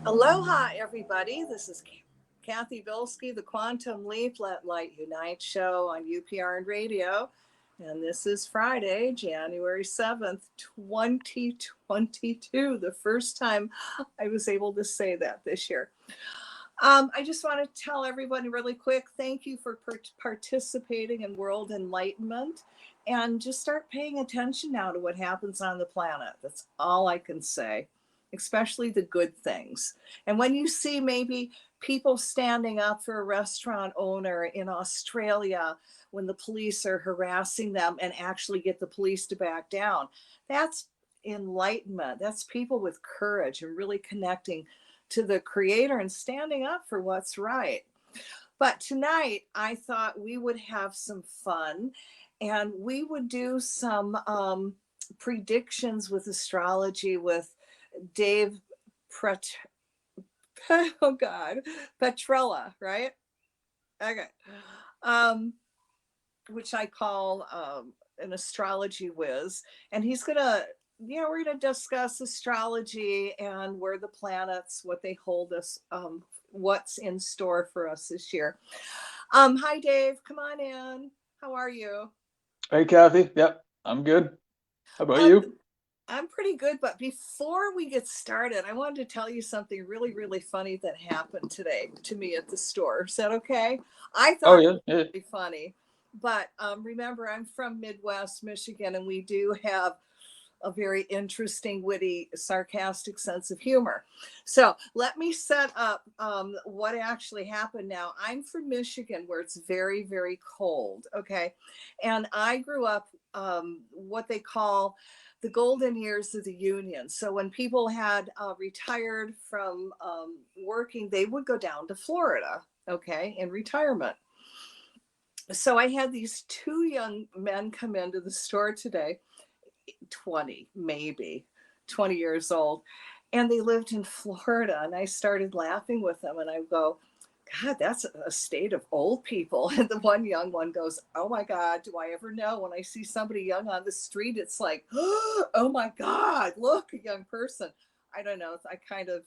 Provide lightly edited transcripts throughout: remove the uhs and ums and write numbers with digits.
Aloha, everybody. This is Cathy Bilsky, the Quantum Leap Let Light Unite show on UPRN Radio. And this is Friday, January 7th, 2022, the first time I was able to say that this year. I just want to tell everybody really quick, thank you for participating in World Enlightenment. And just start paying attention now to what happens on the planet. That's all I can say, especially the good things. And when you see maybe people standing up for a restaurant owner in Australia when the police are harassing them and actually get the police to back down, that's enlightenment. That's people with courage and really connecting to the creator and standing up for what's right. But tonight, I thought we would have some fun and we would do some predictions with astrology with Dave Pret. Oh God, Petrella, right? Okay, which I call an astrology whiz, and he's gonna. Yeah, we're going to discuss astrology and where the planets, what they hold us, what's in store for us this year. Hi, Dave. Come on in. How are you? Hey, Kathy. Yep, I'm good. How about Um, you? I'm pretty good, but before we get started, I wanted to tell you something really, really funny that happened today to me at the store. Is that okay? I Oh, thought it yeah, was yeah. really funny, but remember, I'm from Midwest Michigan, and we do have a very interesting, witty, sarcastic sense of humor. So let me set up what actually happened now. I'm from Michigan where it's very, very cold. Okay. And I grew up what they call the golden years of the Union. So when people had retired from working, they would go down to Florida, okay, in retirement. So I had these two young men come into the store today 20, maybe 20 years old. And they lived in Florida. And I started laughing with them. And I go, God, that's a state of old people. And the one young one goes, oh my God, do I ever know when I see somebody young on the street? It's like, oh my God, look, a young person. I don't know. I kind of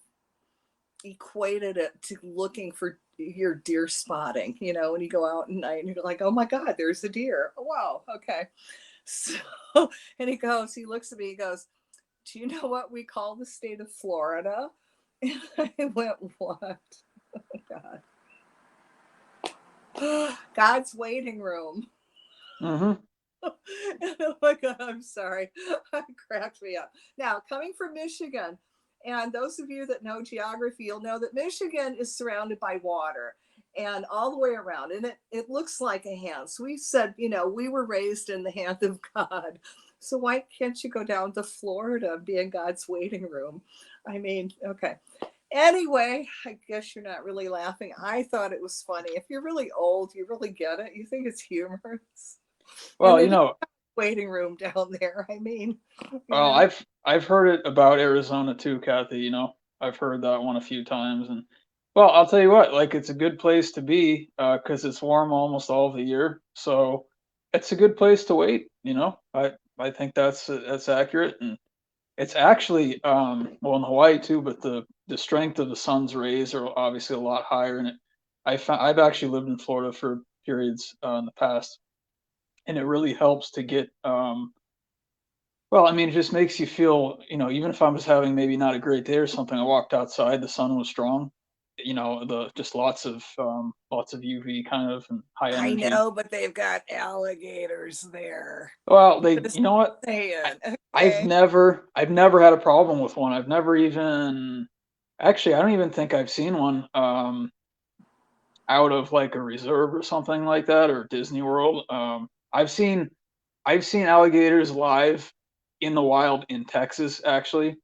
equated it to looking for your deer spotting, when you go out at night and you're like, oh my God, there's a deer. Oh, wow. Okay. So, and he looks at me, he goes, do you know what we call the state of Florida? And I went, what? Oh, God. God's waiting room. Mm-hmm. Oh my God, I'm sorry. It cracked me up. Now, coming from Michigan, and those of you that know geography, you'll know that Michigan is surrounded by water and all the way around. And it looks like a hand. So we said, we were raised in the hand of God. So why can't you go down to Florida and be in God's waiting room? I mean, okay. Anyway, I guess you're not really laughing. I thought it was funny. If you're really old, you really get it. You think it's humorous. And Well, then waiting room down there. I mean, you well, know. I've heard it about Arizona too, Kathy. I've heard that one a few times, and well, I'll tell you what, like it's a good place to be, because it's warm almost all of the year, so it's a good place to wait. I think that's accurate, and it's actually well in Hawaii too, but the strength of the sun's rays are obviously a lot higher, and I've actually lived in Florida for periods in the past, and it really helps to get well, I mean, it just makes you feel, even if I was having maybe not a great day or something, I walked outside, the sun was strong, the just lots of UV kind of and high I energy. know, but they've got alligators there. Well, Just you know what? I, saying. I've Okay. never had a problem with one. I've never even, actually, I don't even think I've seen one out of like a reserve or something like that or Disney World. I've seen alligators live in the wild in Texas, actually.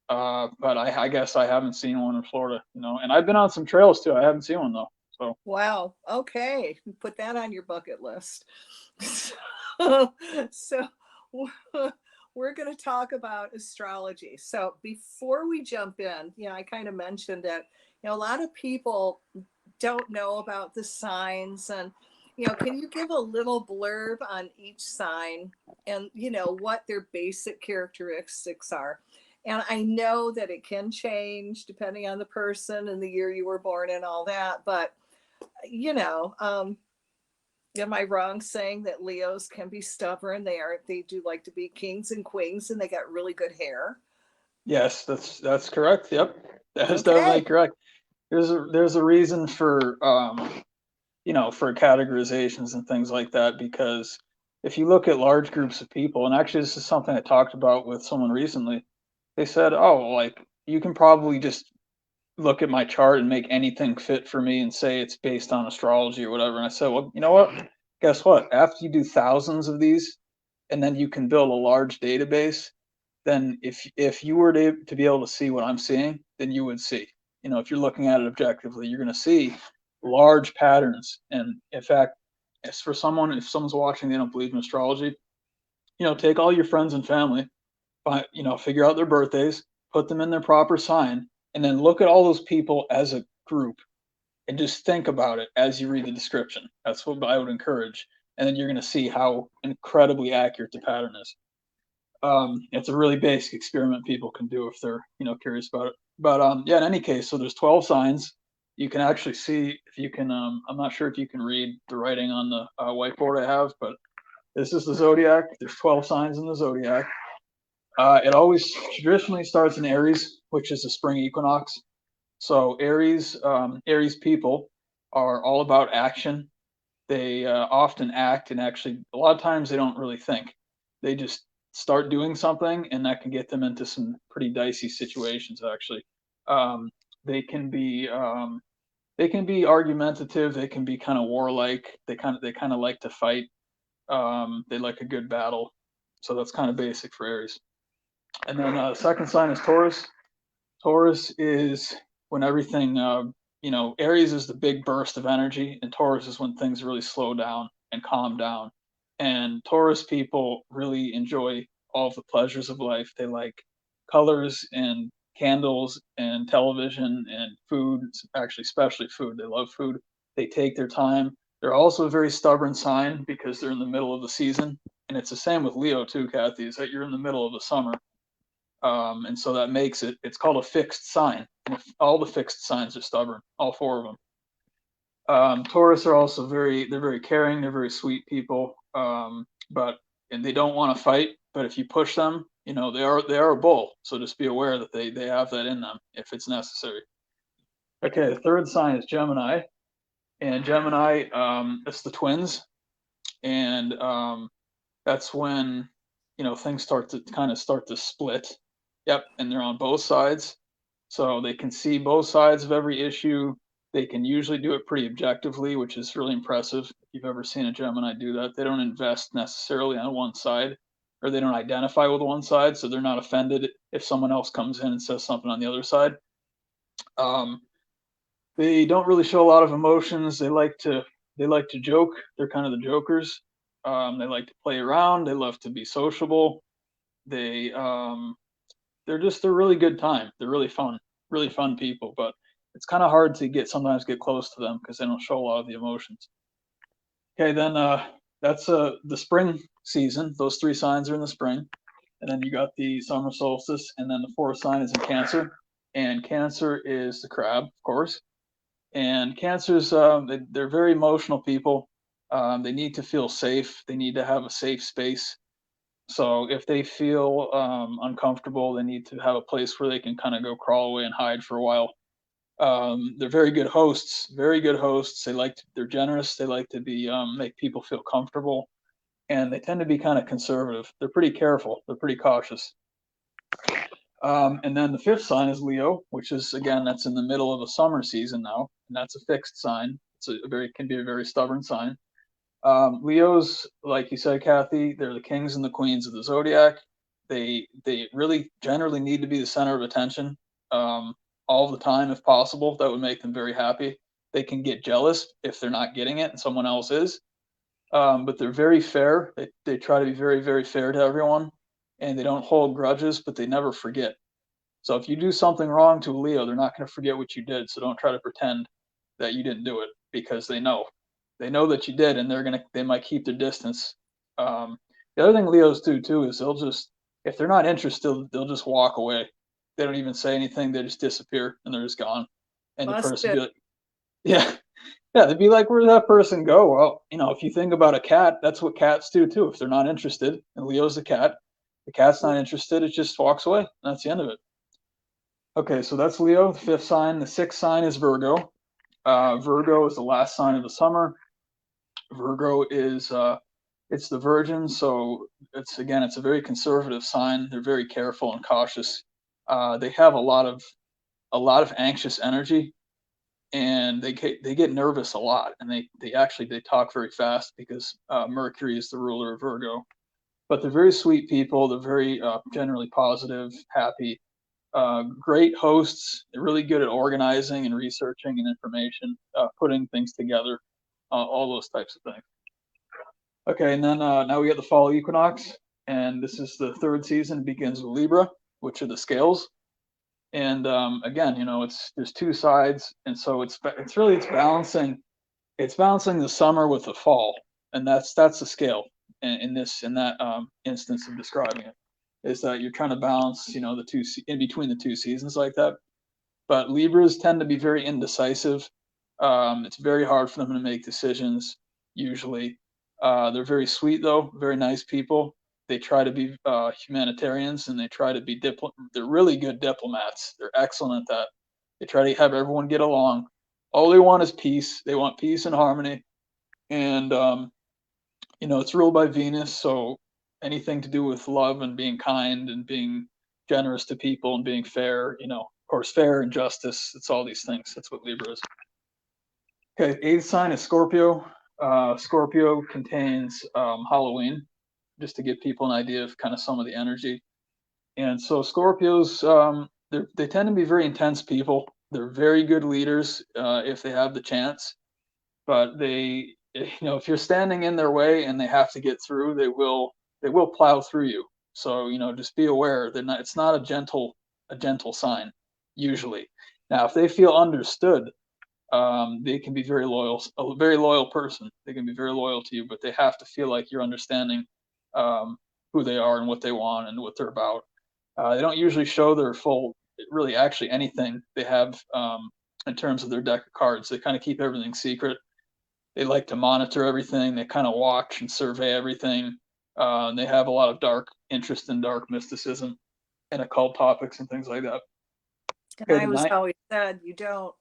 But I guess I haven't seen one in Florida, and I've been on some trails too. I haven't seen one though. So, Wow. Okay. Put that on your bucket list. So we're going to talk about astrology. So before we jump in, I kind of mentioned that, a lot of people don't know about the signs and can you give a little blurb on each sign and what their basic characteristics are? And I know that it can change depending on the person and the year you were born and all that. But, you know, am I wrong saying that Leos can be stubborn? They do like to be kings and queens, and they got really good hair. Yes, that's correct. Yep, that is definitely Okay. correct. There's a reason for for categorizations and things like that, because if you look at large groups of people, and actually this is something I talked about with someone recently, they said, oh, like you can probably just look at my chart and make anything fit for me and say it's based on astrology or whatever. And I said, well, you know what? Guess what? After you do thousands of these, and then you can build a large database, then if you were to be able to see what I'm seeing, then you would see. If you're looking at it objectively, you're going to see large patterns. And in fact, as for someone, if someone's watching, they don't believe in astrology, take all your friends and family, figure out their birthdays, put them in their proper sign, and then look at all those people as a group and just think about it as you read the description. That's what I would encourage. And then you're going to see how incredibly accurate the pattern is. It's a really basic experiment people can do if they're curious about it. But yeah, in any case, so there's 12 signs. You can actually see if you can. I'm not sure if you can read the writing on the whiteboard I have, but this is the zodiac. There's 12 signs in the zodiac. It always traditionally starts in Aries, which is the spring equinox. So Aries people are all about action. They often act, and actually a lot of times they don't really think. They just start doing something, and that can get them into some pretty dicey situations. Actually, um, they can be argumentative. They can be kind of warlike. They kind of like to fight. They like a good battle. So that's kind of basic for Aries. And then second sign is Taurus. Taurus is when everything, Aries is the big burst of energy, and Taurus is when things really slow down and calm down. And Taurus people really enjoy all of the pleasures of life. They like colors and candles and television and food, actually, especially food. They love food. They take their time. They're also a very stubborn sign because they're in the middle of the season. And it's the same with Leo too, Kathy, is that you're in the middle of the summer. And so that makes it's called a fixed sign. And all the fixed signs are stubborn, all four of them. Taurus are also they're very caring, they're very sweet people, and they don't want to fight, but if you push them, they are a bull. So just be aware that they have that in them if it's necessary. Okay, the third sign is Gemini. And Gemini, it's the twins. And that's when, things start to split. Yep, and they're on both sides. So they can see both sides of every issue. They can usually do it pretty objectively, which is really impressive. If you've ever seen a Gemini do that, they don't invest necessarily on one side, or they don't identify with one side, so they're not offended if someone else comes in and says something on the other side. They don't really show a lot of emotions. They like to joke. They're kind of the jokers. They like to play around. They love to be sociable. They're really good time. They're really fun people, but it's kind of hard to sometimes get close to them because they don't show a lot of the emotions. Okay, then that's the spring season. Those three signs are in the spring. And then you got the summer solstice, and then the fourth sign is in Cancer. And Cancer is the crab, of course. And Cancers, they're very emotional people. They need to feel safe. They need to have a safe space. So if they feel uncomfortable, they need to have a place where they can kind of go crawl away and hide for a while. They're very good hosts. Very good hosts. They're generous. They like to be make people feel comfortable, and they tend to be kind of conservative. They're pretty careful. They're pretty cautious. And then the fifth sign is Leo, which is, again, that's in the middle of the summer season now, and that's a fixed sign. Can be a very stubborn sign. Leos, like you said, Kathy, they're the kings and the queens of the zodiac. They really generally need to be the center of attention all the time if possible. That would make them very happy. They can get jealous if they're not getting it and someone else is. But they're very fair. They try to be very, very fair to everyone, and they don't hold grudges, but they never forget. So if you do something wrong to a Leo, they're not going to forget what you did. So don't try to pretend that you didn't do it, because they know that you did, and they might keep their distance. The other thing Leos do too is if they're not interested, they'll just walk away. They don't even say anything. They just disappear and they're just gone. And the person Busted. be like, yeah, yeah, they'd be like, where did that person go? Well, you know, if you think about a cat, that's what cats do too. If they're not interested, and Leo's a cat, the cat's not interested, it just walks away. And that's the end of it. Okay, so that's Leo, the 5th sign. The 6th sign is Virgo. Virgo is the last sign of the summer. Virgo is it's the Virgin, so it's a very conservative sign. They're very careful and cautious. They have a lot of anxious energy, and they get nervous a lot, and they talk very fast because Mercury is the ruler of Virgo. But they're very sweet people. They're very generally positive, happy, great hosts. They're really good at organizing and researching and information, putting things together, all those types of things. Okay, and then now we get the fall equinox, and this is the 3rd season. It begins with Libra, which are the scales. And again, you know, there's 2 sides, and so it's balancing the summer with the fall, and that's the scale in that instance of describing it, is that you're trying to balance, you know, in between the 2 seasons like that. But Libras tend to be very indecisive. It's very hard for them to make decisions usually. They're very sweet though, very nice people. They try to be humanitarians, and they try to be they're really good diplomats. They're excellent at that. They try to have everyone get along. All they want is peace. They want peace and harmony. And you know, it's ruled by Venus, so anything to do with love and being kind and being generous to people and being fair, you know, of course, fair and justice, it's all these things. That's what Libra is. Okay, 8th sign is Scorpio. Scorpio contains Halloween, just to give people an idea of kind of some of the energy. And so Scorpios, they tend to be very intense people. They're very good leaders if they have the chance, but you know, if you're standing in their way and they have to get through, they will plow through you. So, you know, just be aware. It's not a gentle sign usually. Now, if they feel understood, they can be a very loyal person. They can be very loyal to you, but they have to feel like you're understanding who they are and what they want and what they're about. They don't usually show their full, really actually anything they have in terms of their deck of cards. They kind of keep everything secret. They like to monitor everything. They kind of watch and survey everything. They have a lot of interest in dark mysticism and occult topics and things like that. And I was always said, you don't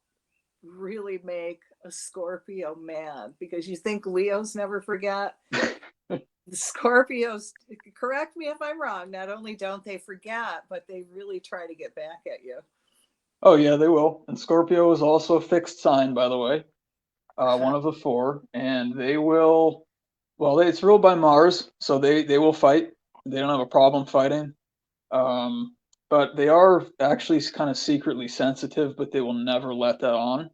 really make a Scorpio mad, because you think Leos never forget. The Scorpios, correct me if I'm wrong, not only don't they forget, but they really try to get back at you. Oh yeah, they will. And Scorpio is also a fixed sign, by the way, one of the 4, and they will. Well, it's ruled by Mars, so they will fight. They don't have a problem fighting, but they are actually kind of secretly sensitive, but they will never let that on.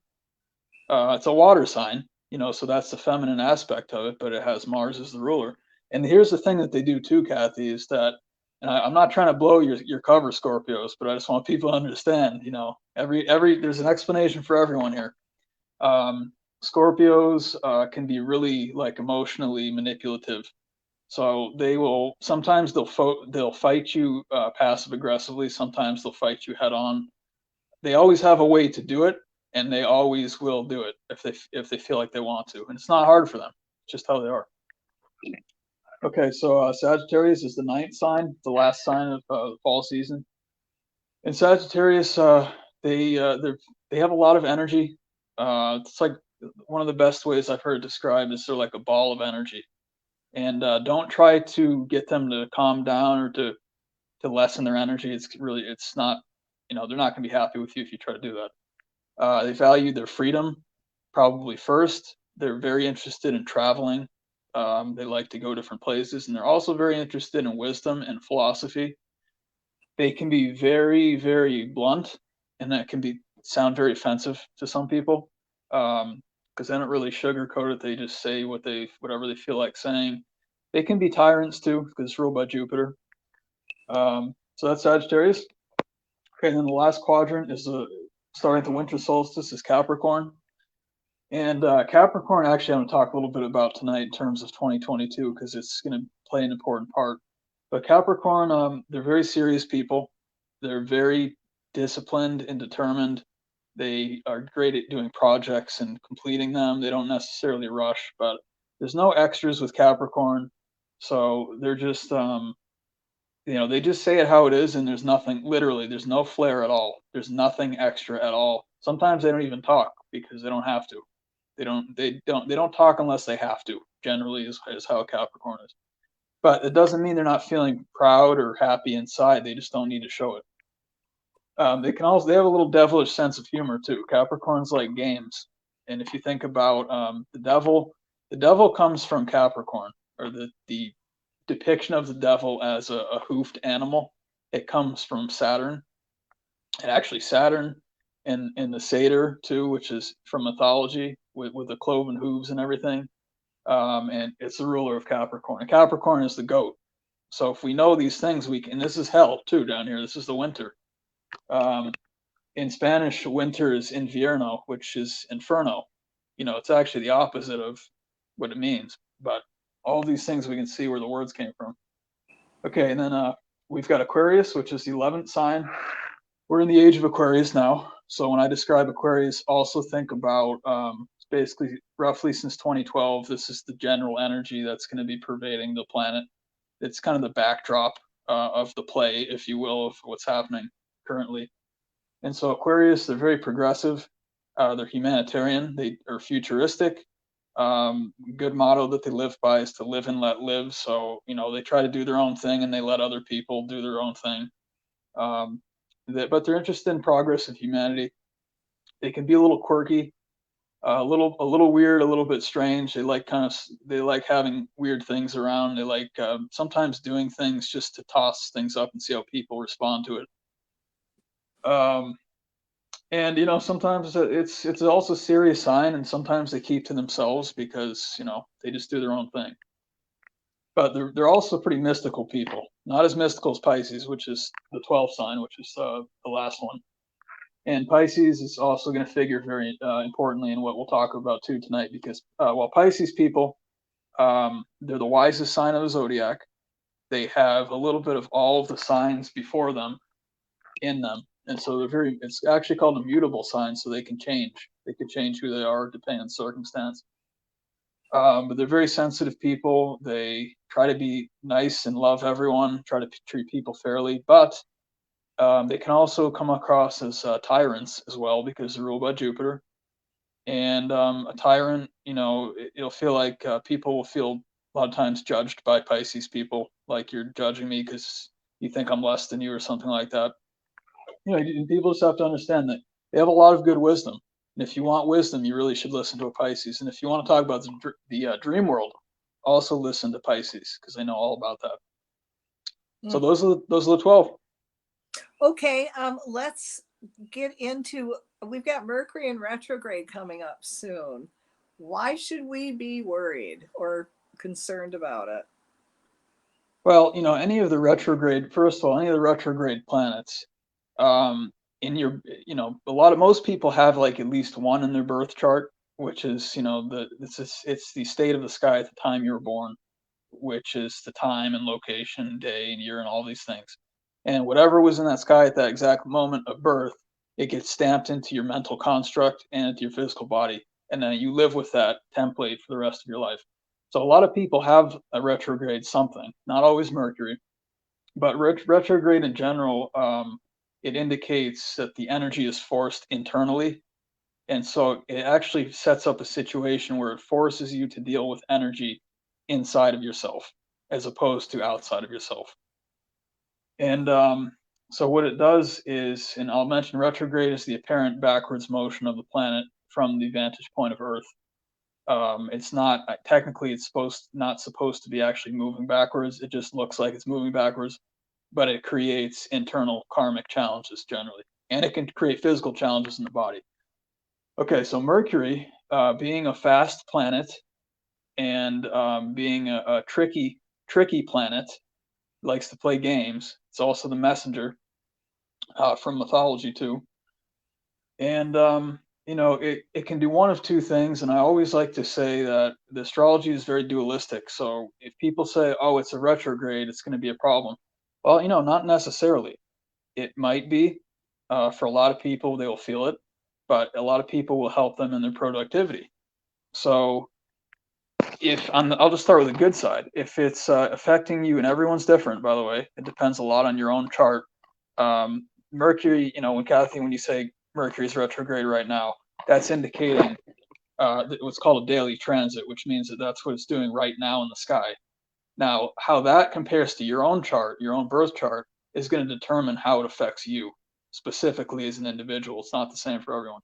It's a water sign, you know, so that's the feminine aspect of it, but it has Mars as the ruler. And here's the thing that they do too, Cathy, is that, and I'm not trying to blow your cover, Scorpios, but I just want people to understand, you know, there's an explanation for everyone here. Scorpios can be really like emotionally manipulative. So sometimes they'll fight you passive aggressively. Sometimes they'll fight you head on. They always have a way to do it, and they always will do it if they feel like they want to. And it's not hard for them. It's just how they are. Okay, so Sagittarius is the 9th sign, the last sign of the fall season. In Sagittarius, they have a lot of energy. It's like one of the best ways I've heard described is they're like a ball of energy. And don't try to get them to calm down or to lessen their energy. It's not, you know, they're not going to be happy with you if you try to do that. They value their freedom probably first. They're very interested in traveling. They like to go different places, and they're also very interested in wisdom and philosophy. They can be very, very blunt, and that can sound very offensive to some people, because they don't really sugarcoat it. They just say whatever they feel like saying. They can be tyrants too, because it's ruled by Jupiter. So that's Sagittarius. Okay, and then the last quadrant is starting at the winter solstice is Capricorn. And Capricorn, actually, I'm going to talk a little bit about tonight in terms of 2022, because it's going to play an important part. But Capricorn, they're very serious people. They're very disciplined and determined. They are great at doing projects and completing them. They don't necessarily rush, but there's no extras with Capricorn. So they're just, they just say it how it is, and there's nothing, literally, there's no flair at all. There's nothing extra at all. Sometimes they don't even talk because they don't have to. They don't talk unless they have to, generally is how a Capricorn is. But it doesn't mean they're not feeling proud or happy inside. They just don't need to show it. They have a little devilish sense of humor too. Capricorns like games. And if you think about the devil comes from Capricorn, or the depiction of the devil as a hoofed animal. It comes from Saturn, and actually Saturn and the satyr too, which is from mythology with the cloven hooves and everything. And it's the ruler of Capricorn. And Capricorn is the goat. So if we know these things, we can. And this is hell too down here. This is the winter. In Spanish, winter is invierno, which is inferno. It's actually the opposite of what it means. But all these things we can see where the words came from. Okay, and then we've got Aquarius, which is the 11th sign. We're in the age of Aquarius now. So when I describe Aquarius, also think about basically roughly since 2012, this is the general energy that's going to be pervading the planet. It's kind of the backdrop of the play, if you will, of what's happening currently. And so Aquarius, they're very progressive. They're humanitarian. They are futuristic. Good motto that they live by is to live and let live. So, they try to do their own thing and they let other people do their own thing. But they're interested in progress of humanity. They can be a little quirky, a little weird, a little bit strange. They like having weird things around. They like sometimes doing things just to toss things up and see how people respond to it. And sometimes it's also a serious sign, and sometimes they keep to themselves because they just do their own thing. But they're also pretty mystical people, not as mystical as Pisces, which is the 12th sign, which is the last one. And Pisces is also going to figure very importantly in what we'll talk about too tonight, because while Pisces people, they're the wisest sign of the zodiac. They have a little bit of all of the signs before them in them. And so it's actually called a mutable sign, so they can change. They can change who they are depending on circumstance. But they're very sensitive people. They try to be nice and love everyone, try to treat people fairly, but they can also come across as tyrants as well, because they're ruled by Jupiter. And a tyrant, it'll feel like people will feel a lot of times judged by Pisces people, like you're judging me because you think I'm less than you or something like that. People just have to understand that they have a lot of good wisdom. And if you want wisdom, you really should listen to a Pisces. And if you want to talk about the dream world, also listen to Pisces, because they know all about that. So those are the 12. Okay, let's get into. We've got Mercury and retrograde coming up soon. Why should we be worried or concerned about it? Well, any of the retrograde planets, most people have like at least one in their birth chart, which is, it's the state of the sky at the time you were born, which is the time and location, day and year, and all these things. And whatever was in that sky at that exact moment of birth, it gets stamped into your mental construct and into your physical body. And then you live with that template for the rest of your life. So a lot of people have a retrograde something, not always Mercury, but retrograde in general, it indicates that the energy is forced internally. And so it actually sets up a situation where it forces you to deal with energy inside of yourself as opposed to outside of yourself. And so what it does is, and I'll mention retrograde is the apparent backwards motion of the planet from the vantage point of Earth. It's not technically not supposed to be actually moving backwards. It just looks like it's moving backwards, but it creates internal karmic challenges generally, and it can create physical challenges in the body. Okay, so Mercury, being a fast planet and being a tricky planet, likes to play games. It's also the messenger from mythology too. And it can do one of two things. And I always like to say that the astrology is very dualistic. So if people say, oh, it's a retrograde, it's going to be a problem. Well, not necessarily. It might be. For a lot of people, they will feel it, but a lot of people will help them in their productivity. So I'll just start with the good side. If it's affecting you, and everyone's different, by the way, it depends a lot on your own chart. Mercury, when you say Mercury's retrograde right now, that's indicating what's called a daily transit, which means that that's what it's doing right now in the sky. Now, how that compares to your own chart, your own birth chart, is going to determine how it affects you specifically as an individual. It's not the same for everyone.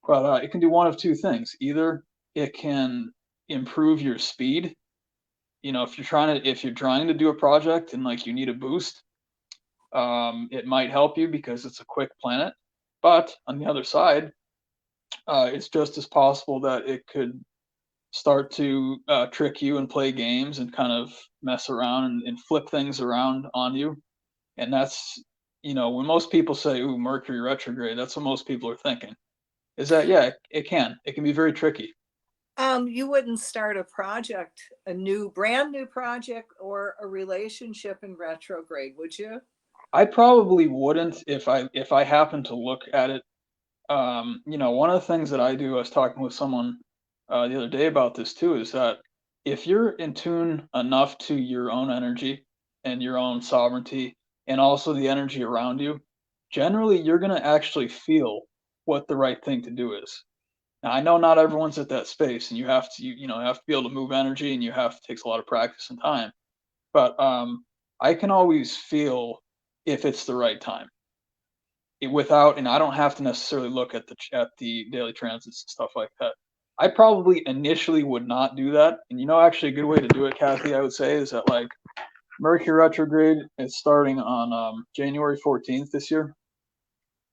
But it can do one of two things. Either it can improve your speed. If you're trying to do a project and like you need a boost, it might help you because it's a quick planet. But on the other side, it's just as possible that it could start to trick you and play games and kind of mess around and flip things around on you. And that's, when most people say, ooh, Mercury retrograde, that's what most people are thinking. Is that, yeah, it can be very tricky. You wouldn't start a project, brand new project or a relationship in retrograde, would you? I probably wouldn't if I happen to look at it. One of the things that I do, I was talking with someone the other day about this too, is that if you're in tune enough to your own energy and your own sovereignty and also the energy around you, generally you're going to actually feel what the right thing to do is. Now, I know not everyone's at that space, and you have to be able to move energy, and takes a lot of practice and time. But I can always feel if it's the right time and I don't have to necessarily look at the daily transits and stuff like that. I probably initially would not do that. And actually a good way to do it, Cathy, I would say, is that like Mercury retrograde is starting on January 14th this year,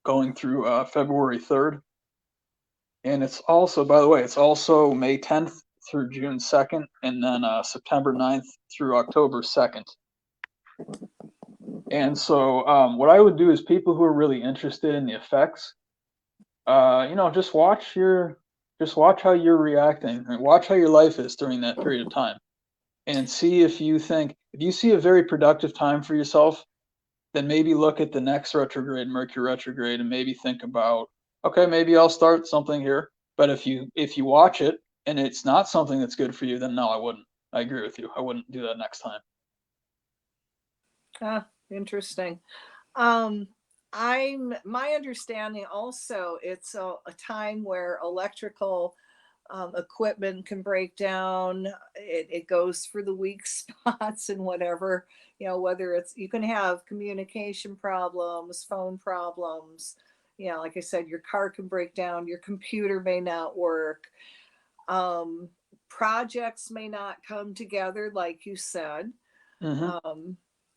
going through February 3rd. And it's also, by the way, it's also May 10th through June 2nd, and then September 9th through October 2nd. And so what I would do is people who are really interested in the effects, just watch how you're reacting, and watch how your life is during that period of time, and see if you see a very productive time for yourself, then maybe look at the next retrograde, Mercury retrograde, and maybe think about, okay, maybe I'll start something here. But if you watch it and it's not something that's good for you, then no, I wouldn't. I agree with you. I wouldn't do that next time. Interesting. My understanding also, it's a time where electrical equipment can break down. It goes for the weak spots and whatever, whether you can have communication problems, phone problems. Like I said, your car can break down, your computer may not work. Projects may not come together, like you said. Mm-hmm.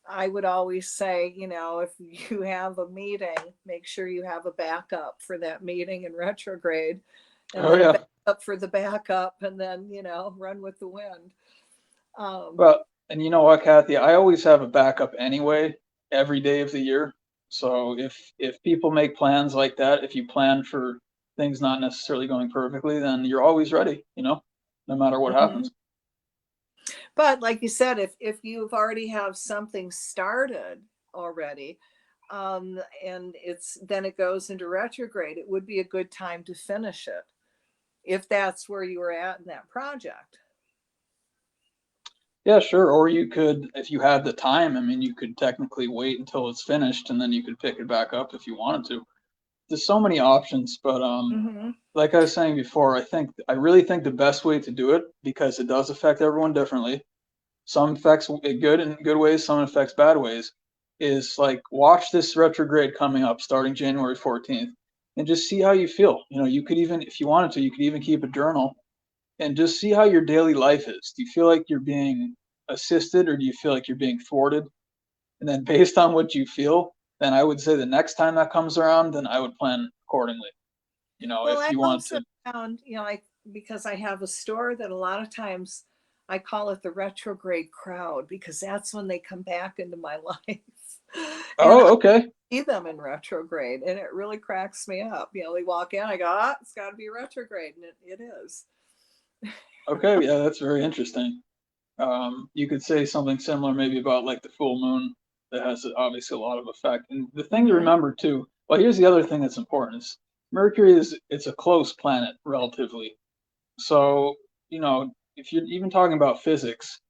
I would always say, if you have a meeting, make sure you have a backup for that meeting in retrograde, and then a backup for the backup, and then, run with the wind. Well, and you know what, Cathy, I always have a backup anyway, every day of the year. So if people make plans like that, if you plan for things not necessarily going perfectly, then you're always ready, no matter what happens. But like you said, if you've already have something started already, and then it goes into retrograde, it would be a good time to finish it if that's where you were at in that project. Yeah, sure. Or you could, if you had the time, you could technically wait until it's finished and then you could pick it back up if you wanted to. There's so many options, but like I was saying before, I really think the best way to do it, because it does affect everyone differently. Some affects it good in good ways, some affects bad ways, is like watch this retrograde coming up starting January 14th and just see how you feel. You could even, if you wanted to, you could even keep a journal and just see how your daily life is. Do you feel like you're being assisted, or do you feel like you're being thwarted? And then based on what you feel, then I would say the next time that comes around, then I would plan accordingly. Well, if you I want also to. found, because I have a store, that a lot of times I call it the retrograde crowd, because that's when they come back into my life. Oh, okay. I see them in retrograde, and it really cracks me up. They walk in, I go, it's got to be retrograde, and it is. Okay, yeah, that's very interesting. You could say something similar maybe about like the full moon that has obviously a lot of effect. And the thing to remember too, Well, here's the other thing that's important is Mercury it's a close planet relatively. So, if you're even talking about physics,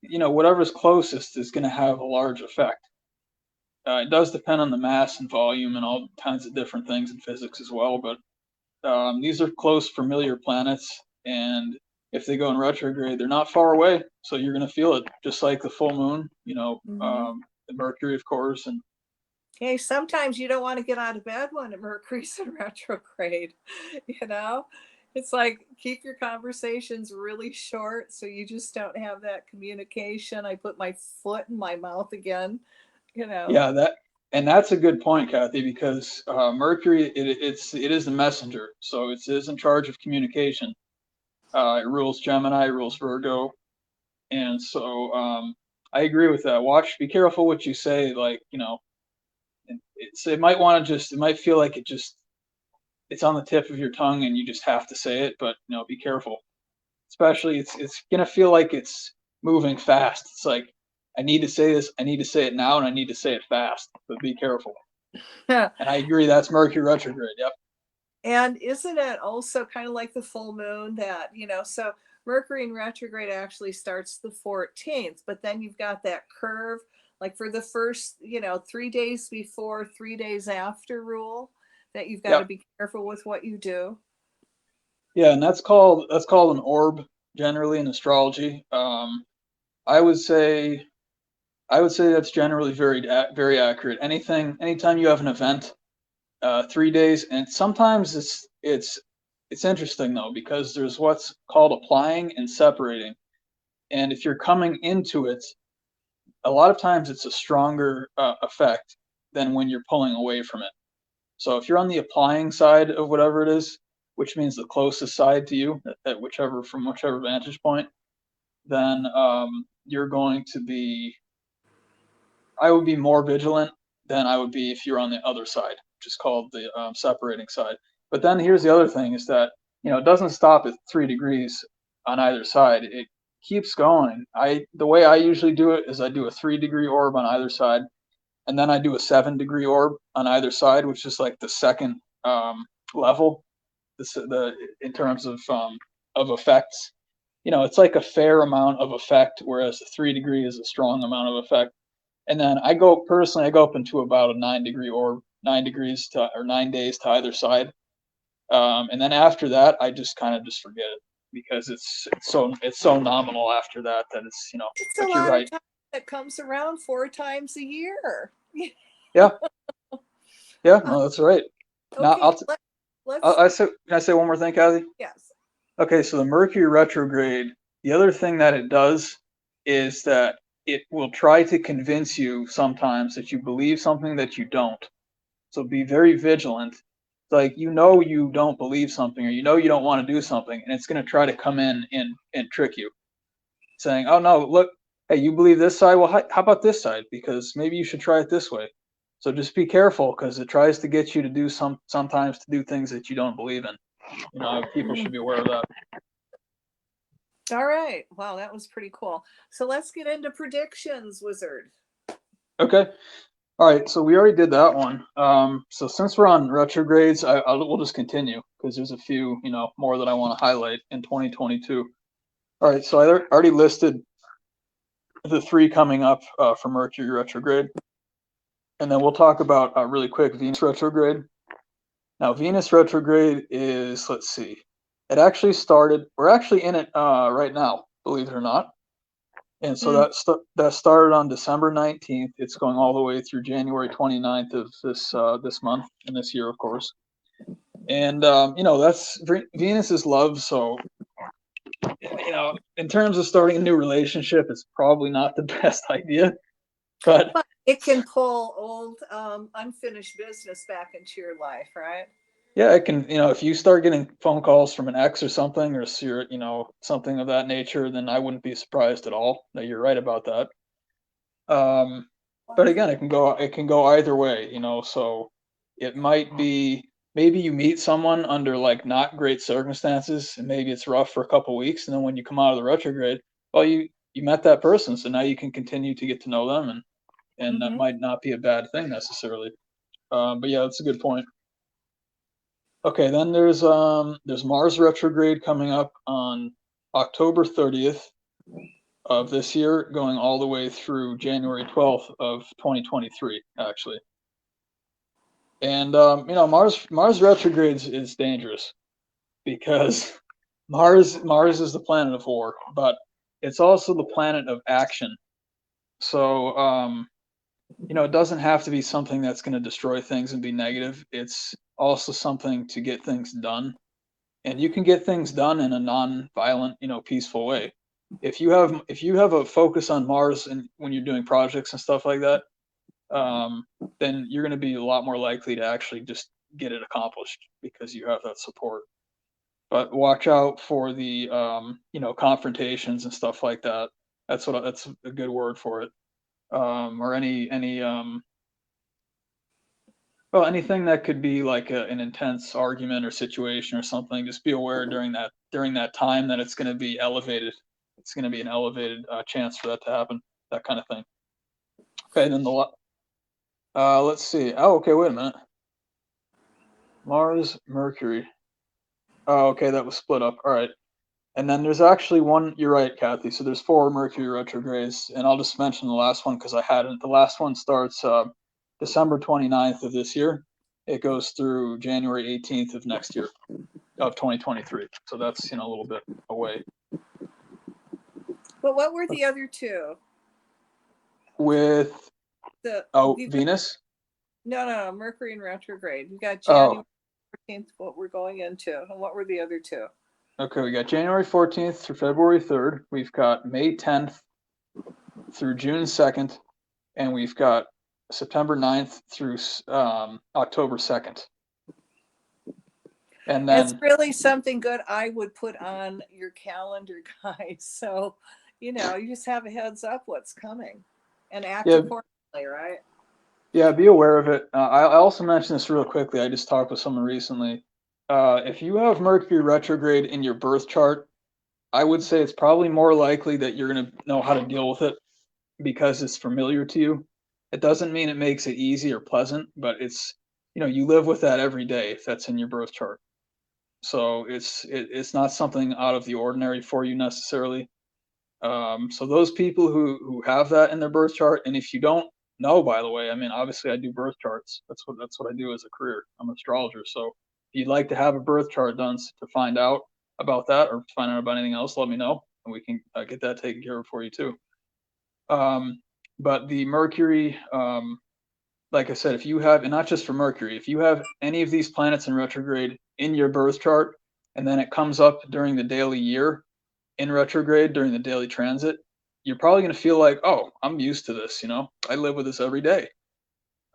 whatever's closest is going to have a large effect. It does depend on the mass and volume and all kinds of different things in physics as well, but these are close familiar planets, and if they go in retrograde, they're not far away, so you're going to feel it, just like the full moon, the Mercury, of course, and Hey, sometimes you don't want to get out of bed when Mercury's in retrograde, you know? It's like keep your conversations really short so you just don't have that communication. I put my foot in my mouth again, you know. yeah, that's a good point, Kathy, because Mercury it is the messenger, so it is in charge of communication. It rules Gemini, it rules Virgo, and so I agree with that. Be careful what you say, like it might want to it might feel like it's on the tip of your tongue and you just have to say it, but be careful. Especially it's gonna feel like it's moving fast. It's like I need to say this, I need to say it now, and I need to say it fast. But be careful. And I agree, that's Mercury retrograde. Yep. And isn't it also kind of like the full moon that, so Mercury in retrograde actually starts the 14th, but then you've got that curve, like for the first, 3 days before, 3 days after rule, that you've got to Yep. be careful with what you do. Yeah, and that's called an orb generally in astrology. I would say that's generally very accurate. Anytime you have an event, 3 days, and sometimes it's interesting though because there's what's called applying and separating, and if you're coming into it, a lot of times it's a stronger effect than when you're pulling away from it. So if you're on the applying side of whatever it is, which means the closest side to you at whichever vantage point, then you're going to be. I would be more vigilant than I would be if you're on the other side, which is called the separating side. But then here's the other thing: is that it doesn't stop at 3 degrees on either side. It keeps going. The way I usually do it is I do a 3 degree orb on either side, and then I do a 7 degree orb on either side, which is like the second level, in terms of effects. It's like a fair amount of effect, whereas the 3 degree is a strong amount of effect. And then I go up into about a 9 degree orb, 9 degrees or 9 days to either side. And then after that, I just kind of just forget it because it's so nominal after that it's It's a but you're lot of right. time that comes around 4 times a year. Yeah. Yeah, no, that's right. Now Okay, let's, can I say one more thing, Kathy? yes. Okay, so the Mercury retrograde, the other thing that it does is that it will try to convince you sometimes that you believe something that you don't. So be very vigilant. It's like you don't believe something, or you don't want to do something, and it's going to try to come in and trick you, saying, "Oh no, look, hey, you believe this side? Well, how about this side? Because maybe you should try it this way." So just be careful because it tries to get you to do sometimes to do things that you don't believe in. People should be aware of that. All right. Wow, that was pretty cool. So let's get into predictions, Wizard. Okay. All right. So we already did that one. So since we're on retrogrades, we'll just continue because there's a few, more that I want to highlight in 2022. All right. So I already listed the 3 coming up for Mercury retrograde. And then we'll talk about really quick Venus retrograde. Now, Venus retrograde is, let's see, it actually started, we're actually in it right now, believe it or not. And so that started on December 19th. It's going all the way through January 29th of this month and this year, of course. And that's Venus is love. So in terms of starting a new relationship, it's probably not the best idea. But it can pull old unfinished business back into your life, right? yeah, it can. If you start getting phone calls from an ex or something, or something of that nature, then I wouldn't be surprised at all that you're right about that. But again, it can go either way. So it might be maybe you meet someone under like not great circumstances, and maybe it's rough for a couple of weeks, and then when you come out of the retrograde, well, you met that person, so now you can continue to get to know them, and that might not be a bad thing necessarily. But yeah, that's a good point. Okay, then there's Mars retrograde coming up on October 30th of this year, going all the way through January 12th of 2023, actually. And Mars retrogrades is dangerous because Mars is the planet of war, but it's also the planet of action. So it doesn't have to be something that's going to destroy things and be negative. It's also something to get things done. And you can get things done in a non-violent, peaceful way. If you have a focus on Mars and when you're doing projects and stuff like that, then you're going to be a lot more likely to actually just get it accomplished because you have that support. But watch out for the confrontations and stuff like that. That's a good word for it. Or anything that could be like an intense argument or situation or something. Just be aware during that time that it's going to be elevated. It's going to be an elevated chance for that to happen. That kind of thing. Okay, then let's see. Oh, okay. Wait a minute. Mars, Mercury. Oh, okay. That was split up. All right. And then there's actually one. You're right, Kathy. So there's 4 Mercury retrogrades, and I'll just mention the last one because I hadn't. The last one starts December 29th of this year. It goes through January 18th of next year, of 2023. So that's a little bit away. But what were the other 2? With Venus? No, Mercury in retrograde. You got January 14th, what we're going into, and what were the other 2? Okay, we got January 14th through February 3rd. We've got May 10th through June 2nd, and we've got September 9th through October 2nd. And then it's really something good I would put on your calendar, guys. So, you just have a heads up what's coming and act accordingly, right? Yeah, be aware of it. I also mentioned this real quickly. I just talked with someone recently. If you have Mercury retrograde in your birth chart, I would say it's probably more likely that you're going to know how to deal with it because it's familiar to you. It doesn't mean it makes it easy or pleasant, but it's, you live with that every day if that's in your birth chart. So it's not something out of the ordinary for you necessarily. So those people who have that in their birth chart, and if you don't know, by the way, I mean, obviously I do birth charts. That's what I do as a career. I'm an astrologer. So if you'd like to have a birth chart done to find out about that or find out about anything else, let me know and we can get that taken care of for you too. But the Mercury, like I said, if you have, and not just for Mercury, if you have any of these planets in retrograde in your birth chart, and then it comes up during the daily year in retrograde during the daily transit, you're probably going to feel like, oh, I'm used to this. I live with this every day.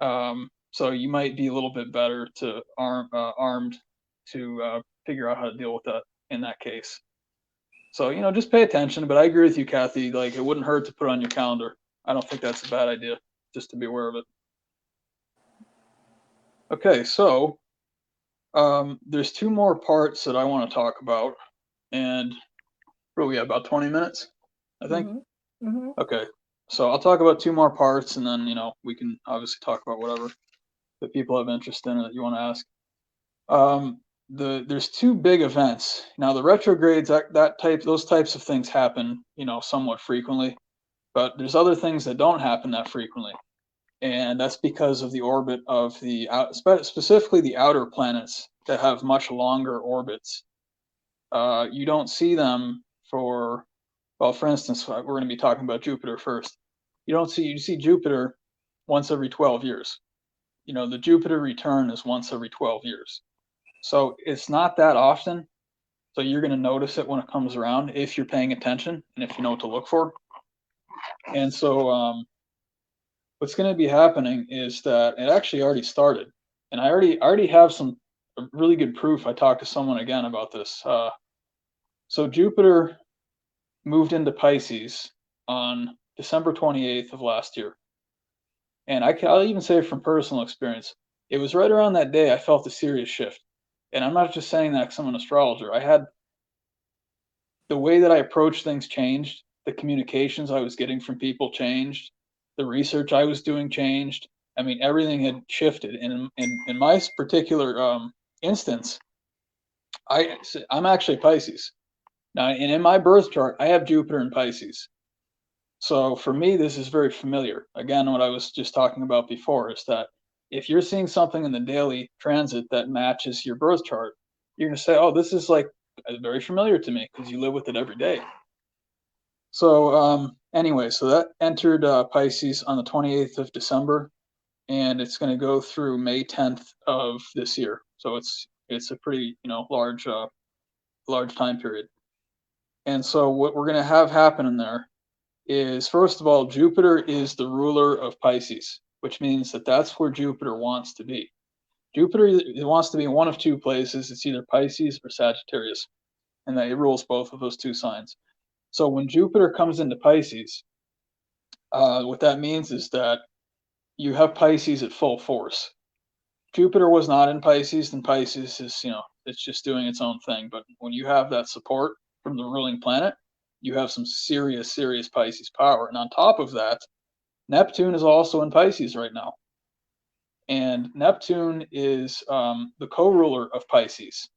So you might be a little bit better to armed to figure out how to deal with that in that case. So, just pay attention. But I agree with you, Kathy. Like, it wouldn't hurt to put it on your calendar. I don't think that's a bad idea, just to be aware of it. Okay, so there's 2 more parts that I want to talk about, and we have about 20 minutes, I think. Mm-hmm. Mm-hmm. Okay, so I'll talk about 2 more parts, and then we can obviously talk about whatever that people have interest in or that you want to ask. There's 2 big events. Now the retrogrades, those types of things happen, somewhat frequently, but there's other things that don't happen that frequently. And that's because of the orbit of specifically the outer planets that have much longer orbits. You don't see them for instance, we're going to be talking about Jupiter first. You see Jupiter once every 12 years. The Jupiter return is once every 12 years. So it's not that often. So you're going to notice it when it comes around if you're paying attention and if you know what to look for. And so what's going to be happening is that it actually already started. And I already have some really good proof. I talked to someone again about this. So Jupiter moved into Pisces on December 28th of last year. And I'll even say from personal experience, it was right around that day I felt a serious shift. And I'm not just saying that because I'm an astrologer. The way that I approached things changed. The communications I was getting from people changed. The research I was doing changed. I mean, everything had shifted. And in my particular instance, I'm actually Pisces. Now, and in my birth chart, I have Jupiter in Pisces. So for me, this is very familiar. Again, what I was just talking about before is that if you're seeing something in the daily transit that matches your birth chart, you're going to say, oh, this is like very familiar to me because you live with it every day. So anyway, so that entered Pisces on the 28th of December, and it's going to go through May 10th of this year. So it's a pretty, large time period. And so what we're going to have happen in there is, first of all, Jupiter is the ruler of Pisces, which means that that's where Jupiter wants to be. Jupiter wants to be in one of two places. It's either Pisces or Sagittarius, and that it rules both of those two signs. So when Jupiter comes into Pisces, what that means is that you have Pisces at full force. Jupiter was not in Pisces, and Pisces is, it's just doing its own thing. But when you have that support from the ruling planet, you have some serious Pisces power. And on top of that, Neptune is also in Pisces right now. And Neptune is the co-ruler of Pisces.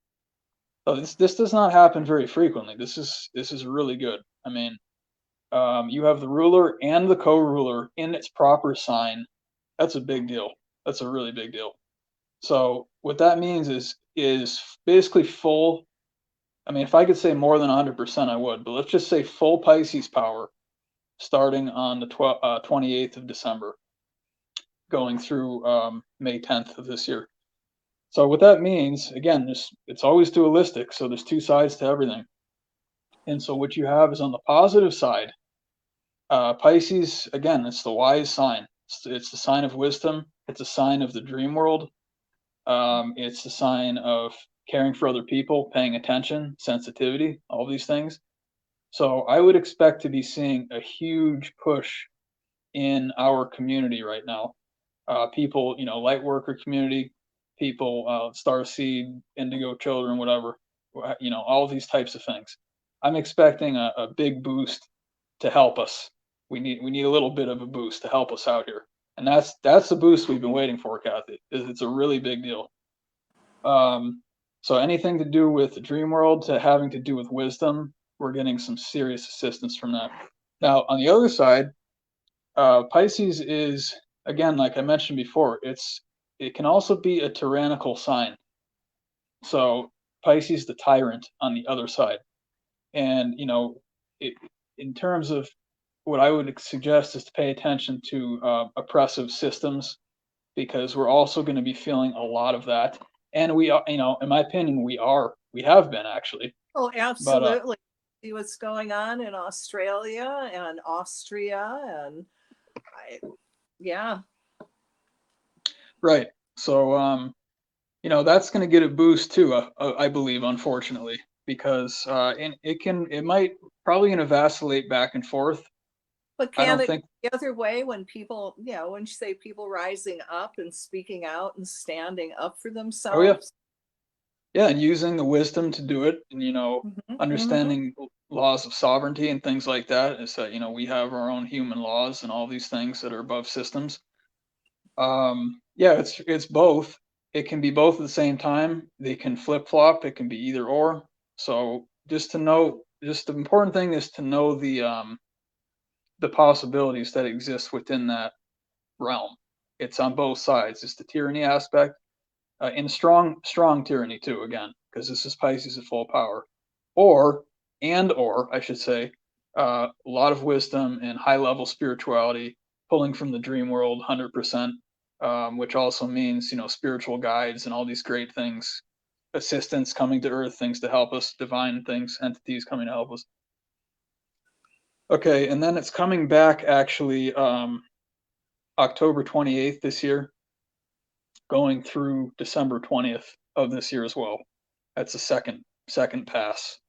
So this does not happen very frequently. This is really good. I mean, you have the ruler and the co-ruler in its proper sign. That's a big deal. That's a really big deal. So what that means is basically full. I mean, if I could say more than 100%, I would. But let's just say full Pisces power, starting on the 28th of December, going through May 10th of this year. So what that means, again, it's always dualistic. So there's two sides to everything. And so what you have is, on the positive side, Pisces, again, it's the wise sign. It's the sign of wisdom. It's a sign of the dream world. It's a sign of caring for other people, paying attention, sensitivity, all these things. So I would expect to be seeing a huge push in our community right now. People, light worker community, people, starseed, indigo children, whatever, all these types of things. I'm expecting a big boost to help us. We need a little bit of a boost to help us out here. And that's the boost we've been waiting for, Cathy. It's a really big deal. So anything to do with the dream world to having to do with wisdom, we're getting some serious assistance from that. Now, on the other side, Pisces is, again, like I mentioned before, it can also be a tyrannical sign. So Pisces, the tyrant, on the other side. And, in terms of what I would suggest, is to pay attention to oppressive systems, because we're also going to be feeling a lot of that. And we are, in my opinion, we have been, actually. Oh, absolutely. See what's going on in Australia and Austria, and yeah. Right. So, that's going to get a boost too, I believe, unfortunately, because it might probably going to vacillate back and forth. But I can don't it think. go the other way when people, when you say people rising up and speaking out and standing up for themselves? Oh yeah. Yeah, and using the wisdom to do it, and Mm-hmm. understanding laws of sovereignty and things like that, is that we have our own human laws and all these things that are above systems. Yeah, it's both. It can be both at the same time. They can flip flop. It can be either or. So just the important thing is to know the possibilities that exist within that realm. It's on both sides. It's the tyranny aspect, and strong tyranny too, again, because this is Pisces at full power, or I should say, a lot of wisdom and high level spirituality, pulling from the dream world 100%, which also means spiritual guides and all these great things, assistants coming to earth, things to help us, divine things, entities coming to help us. Okay, and then it's coming back, actually, October 28th this year, going through December 20th of this year as well. That's a second pass.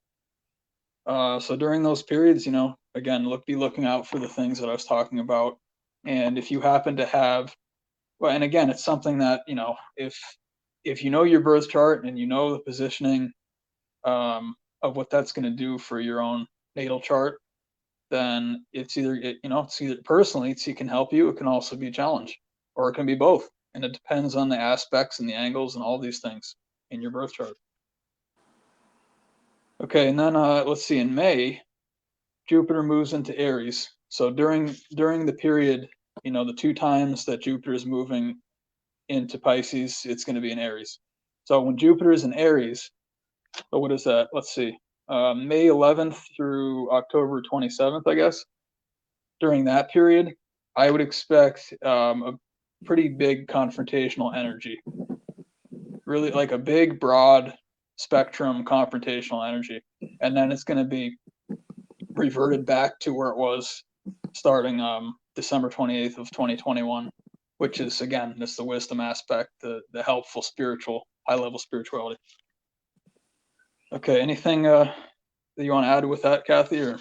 So during those periods, again, be looking out for the things that I was talking about. And if you happen to have, well, and again, it's something that, if you know your birth chart and you know the positioning of what that's going to do for your own natal chart, then it's either personally, it can help you. It can also be a challenge. or it can be both. And it depends on the aspects and the angles and all these things in your birth chart. Okay, and then let's see, in May, Jupiter moves into Aries. So during the period, you know, the 2 times that Jupiter is moving into Pisces, it's going to be in Aries. So when Jupiter is in Aries, so what is that? Let's see, May 11th through October 27th, I guess. During that period, I would expect a pretty big confrontational energy, really like a big, broad spectrum confrontational energy. And then it's going to be reverted back to where it was starting December 28th of 2021, which is, again, that's the wisdom aspect, the helpful spiritual, high-level spirituality. Okay, anything that you want to add with that, Cathy? Or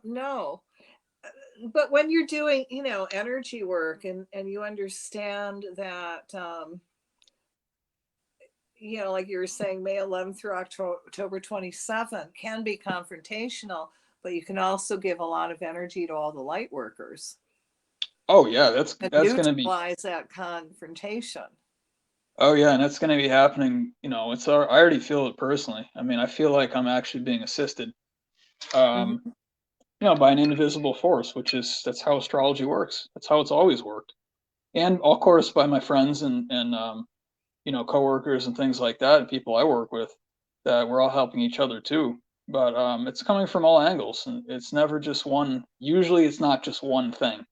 No, but when you're doing, you know, energy work and you understand that, you know, like you were saying, May 11th through October 27th can be confrontational, but you can also give a lot of energy to all the light workers. oh yeah, that's And going to be, utilize that confrontation. oh yeah, and that's going to be happening. You know, I already feel it personally. I mean, I feel like I'm actually being assisted, Mhm. you know, by an invisible force, that's how astrology works. That's how it's always worked. And of course by my friends and you know, coworkers and things like that, and people I work with, that we're all helping each other too. But it's coming from all angles, and it's never just one. Usually, it's not just one thing.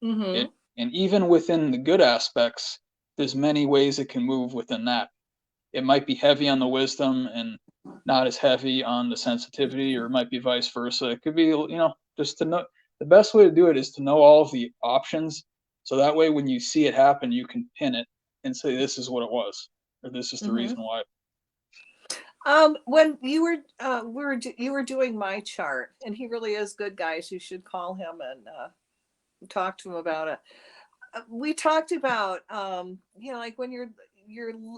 Mm-hmm. And even within the good aspects, there's many ways it can move within that. It might be heavy on the wisdom and not as heavy on the sensitivity, or it might be vice versa. It could be, you know, just to know. The best way to do it is to know all of the options, so that way when you see it happen, you can pin it and say this is what it was, or this is the Mm-hmm. reason why. When you were doing my chart, and he really is good, guys. You should call him and talk to him about it. We talked about, you know, like when you're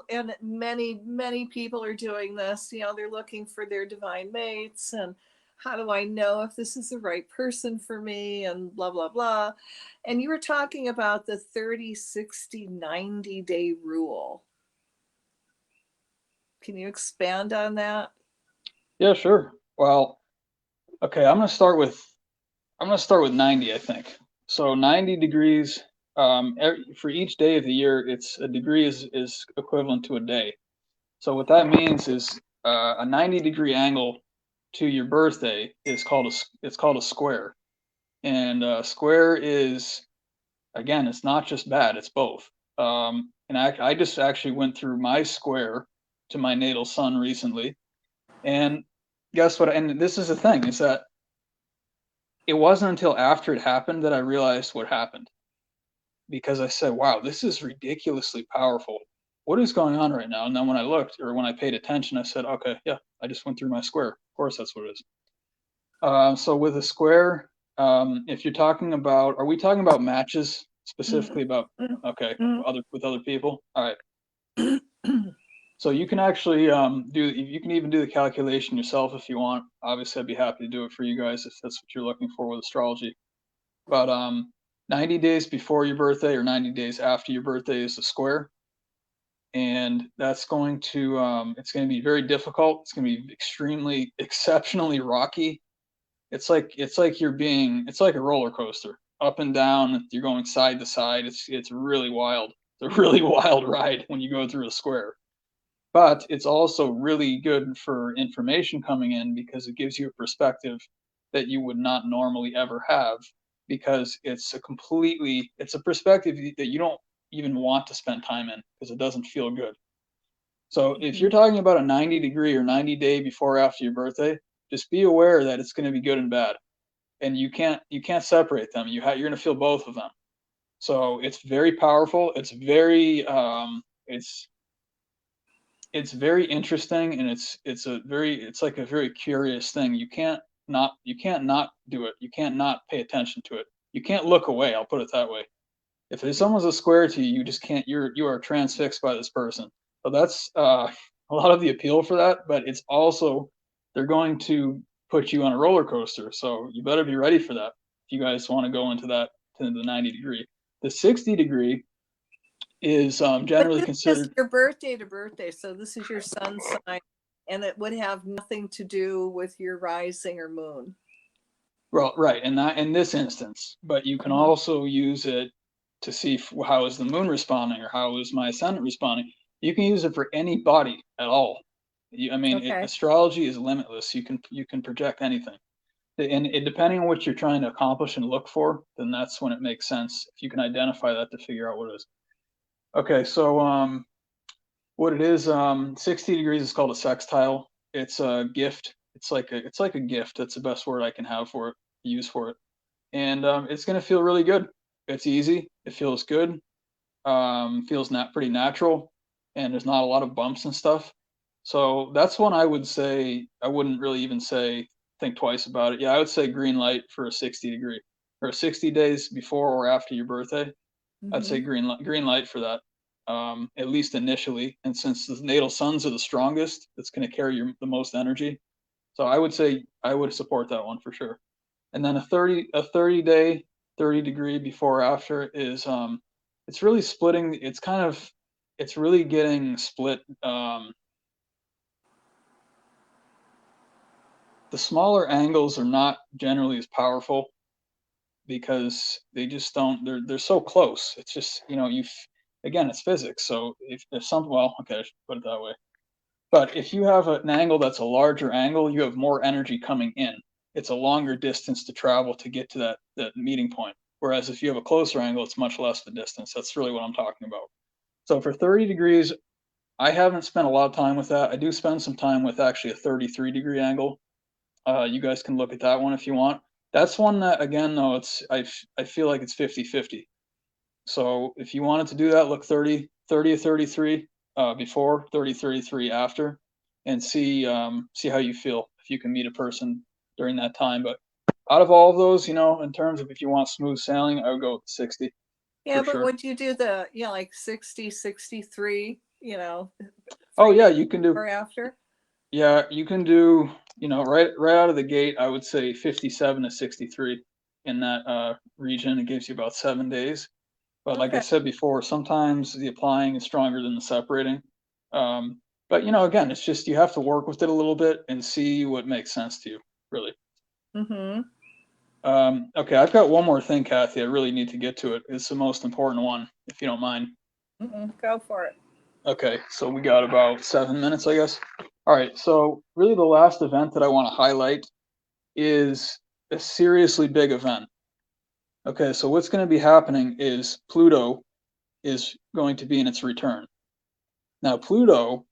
and many people are doing this. You know, they're looking for their divine mates, and how do I know if this is the right person for me, and blah blah blah. And you were talking about the 30, 60, 90-day rule. Can you expand on that? Yeah, sure. Well, okay, I'm gonna start with 90, I think. So 90 degrees, for each day of the year, it's a degree is equivalent to a day. So what that means is a 90-degree angle to your birthday is called a square. And a square is, again, it's not just bad, it's both. And I just actually went through my square to my natal sun recently, and guess what? And this is the thing, is that it wasn't until after it happened that I realized what happened, because I said, wow, this is ridiculously powerful. What is going on right now? And then when I looked, or when I paid attention, I said, okay, yeah, I just went through my square. Of course, that's what it is. So with a square, if you're talking about, are we talking about matches specifically about, okay, with other people? All right. So you can actually you can even do the calculation yourself if you want. Obviously, I'd be happy to do it for you guys if that's what you're looking for with astrology. But 90 days before your birthday or 90 days after your birthday is a square, and that's going to it's going to be very difficult. It's going to be exceptionally rocky. It's like it's like a roller coaster, up and down. You're going side to side. It's really wild. It's a really wild ride when you go through a square. But it's also really good for information coming in, because it gives you a perspective that you would not normally ever have, because it's a perspective that you don't even want to spend time in, because it doesn't feel good. So if you're talking about a 90-degree or 90-day before or after your birthday, just be aware that it's going to be good and bad, and you can't separate them. You're going to feel both of them. So it's very powerful. It's very interesting, and it's like a very curious thing. You can't not do it. You can't not pay attention to it. You can't look away. I'll put it that way. If someone's a square to you, you just can't. You are transfixed by this person. So that's a lot of the appeal for that. But it's also, they're going to put you on a roller coaster. So you better be ready for that. if you guys want to go into that, to the 90 degree. The 60 degree is But generally this is considered your birthday to birthday, so this is your sun sign, and it would have nothing to do with your rising or moon. well, right, and not in this instance, but you can also use it to see how is the moon responding or how is my ascendant responding. You can use it for any body at all. I mean, Okay. astrology is limitless. You can project anything, and depending on what you're trying to accomplish and look for, then that's when it makes sense if you can identify that to figure out what it is. Okay, so what it is, 60 degrees is called a sextile. It's a gift. It's like a gift. That's the best word I can have for it, use for it. And it's gonna feel really good. It's easy. It feels good. Feels pretty natural, and there's not a lot of bumps and stuff. So that's one I would say. I wouldn't really even say think twice about it. Yeah, I would say green light for a 60 degree or 60 days before or after your birthday. I'd say green light for that. At least initially, and since the natal suns are the strongest, it's going to carry the most energy. So I would say I would support that one for sure. And then a 30 day 30 degree before or after is it's really splitting. It's really getting split. The smaller angles are not generally as powerful because they just don't. They're so close. It's just, again, it's physics. So if some, well, okay, I should put it that way. But if you have an angle that's a larger angle, you have more energy coming in. It's a longer distance to travel to get to that meeting point. Whereas if you have a closer angle, it's much less the distance. That's really what I'm talking about. So for 30 degrees, I haven't spent a lot of time with that. I do spend some time with actually a 33 degree angle. You guys can look at that one if you want. That's one that, again, though, I feel like it's 50-50. So if you wanted to do that, look 30 or 33 before, 30, 33 after, and see how you feel if you can meet a person during that time. But out of all of those, in terms of if you want smooth sailing, I would go with 60. Yeah, but sure. would you do like 60, 63, Oh yeah, you can do. Or after? Yeah, you can do, right out of the gate, I would say 57 to 63 in that region. It gives you about 7 days. But like I said before, sometimes the applying is stronger than the separating. But again, it's just you have to work with it a little bit and see what makes sense to you, really. Okay, I've got one more thing, Cathy. I really need to get to it. It's the most important one, if you don't mind. Go for it. Okay, so we got about 7 minutes, I guess. All right, so really the last event that I want to highlight is a seriously big event. Okay, so what's going to be happening is Pluto is going to be in its return. Now, Pluto,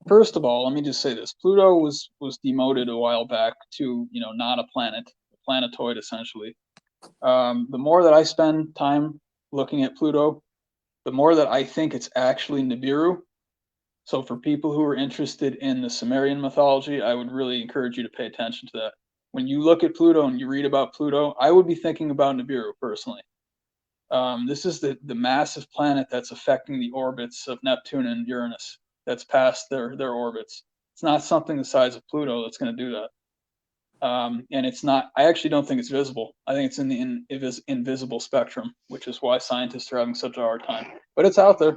first of all, let me just say this. Pluto was demoted a while back to, not a planet, a planetoid, essentially. The more that I spend time looking at Pluto, the more that I think it's actually Nibiru. So for people who are interested in the Sumerian mythology, I would really encourage you to pay attention to that. When you look at Pluto and you read about Pluto, I would be thinking about Nibiru personally. This is the massive planet that's affecting the orbits of Neptune and Uranus. That's past their orbits. It's not something the size of Pluto that's going to do that. And it's not. I actually don't think it's visible. I think it's in the invisible spectrum, which is why scientists are having such a hard time. But it's out there.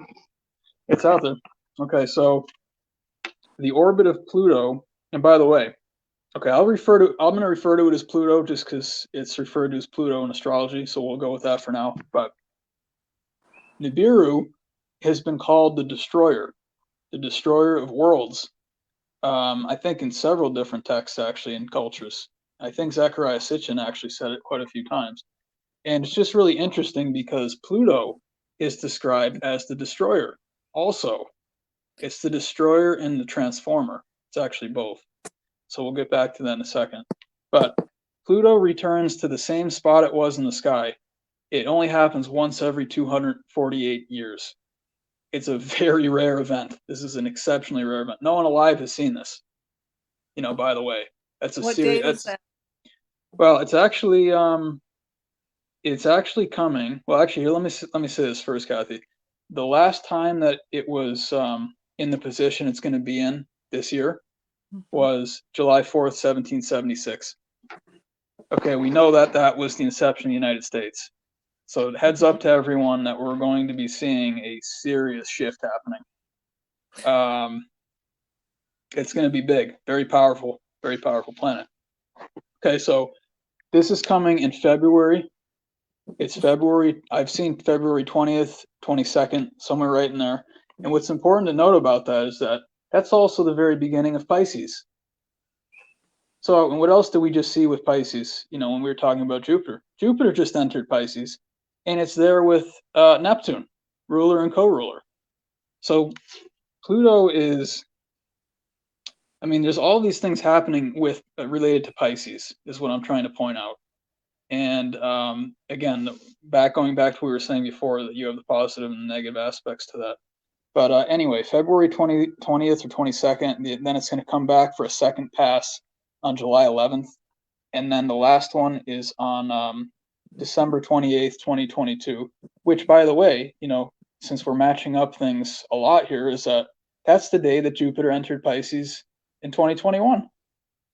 It's out there. Okay, so the orbit of Pluto. And by the way, okay, I'm going to refer to it as Pluto just because it's referred to as Pluto in astrology, so we'll go with that for now. But Nibiru has been called the destroyer of worlds. I think in several different texts, actually, in cultures. I think Zecharia Sitchin actually said it quite a few times. And it's just really interesting because Pluto is described as the destroyer. Also, it's the destroyer and the transformer. It's actually both. So we'll get back to that in a second. But Pluto returns to the same spot it was in the sky. It only happens once every 248 years. It's a very rare event. This is an exceptionally rare event. No one alive has seen this. By the way, that's a What serious. date is that? Well, it's actually coming. Well, actually, here, let me say this first, Cathy. The last time that it was in the position it's going to be in this year was July 4th, 1776. Okay, we know that that was the inception of the United States. So it heads up to everyone that we're going to be seeing a serious shift happening. It's going to be big, very powerful planet. Okay, so this is coming in February. It's February. I've seen February 20th, 22nd, somewhere right in there. And what's important to note about that is that that's also the very beginning of Pisces. So, and what else did we just see with Pisces? You know, when we were talking about Jupiter, Jupiter just entered Pisces, and it's there with Neptune, ruler and co-ruler. So Pluto is, I mean, there's all these things happening with related to Pisces, is what I'm trying to point out. And again, going back to what we were saying before, that you have the positive and negative aspects to that. But anyway, February 20th or 22nd, then it's going to come back for a second pass on July 11th. And then the last one is on December 28th, 2022, which, by the way, you know, since we're matching up things a lot here, is that that's the day that Jupiter entered Pisces in 2021.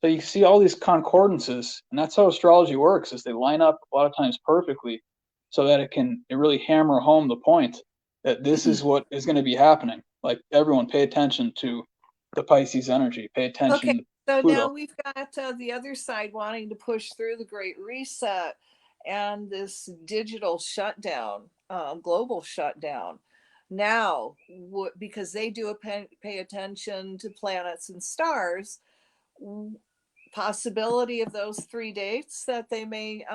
So you see all these concordances, and that's how astrology works, is they line up a lot of times perfectly so that it really hammer home the point that this is what is going to be happening. Like, everyone pay attention to the Pisces energy, pay attention Okay, to so Pluto. now we've got the other side wanting to push through the Great Reset and this digital shutdown, global shutdown. Now, because they do pay attention to planets and stars, possibility of those 3 dates that they may